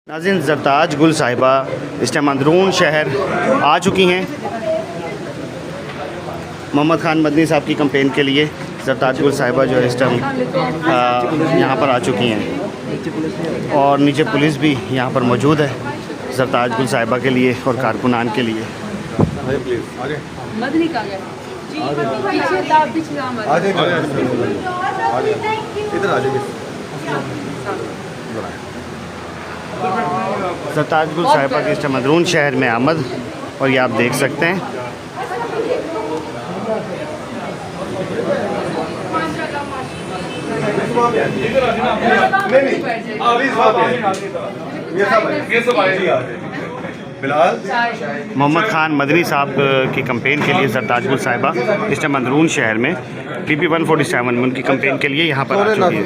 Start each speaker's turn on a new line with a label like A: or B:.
A: नाज़रीन, ज़रताज गुल साहिबा इस टाइम अंदरून शहर आ चुकी हैं। मोहम्मद ख़ान मदनी साहब की कैंपेन के लिए ज़रताज गुल साहिबा जो है इस टाइम यहाँ पर आ चुकी हैं और नीचे पुलिस भी यहाँ पर मौजूद है ज़रताज गुल साहिबा के लिए और कारकुनान के लिए। ज़रताज गुल साहिबा के इस टाइम अंदरून शहर में आमद और ये आप देख सकते हैं। मोहम्मद ख़ान मदनी साहब की कैंपेन के लिए ज़रताज गुल साहिबा इस टाइम अंदरून शहर में PP 147 में उनकी कैंपेन के लिए यहाँ पर आ चुकी है।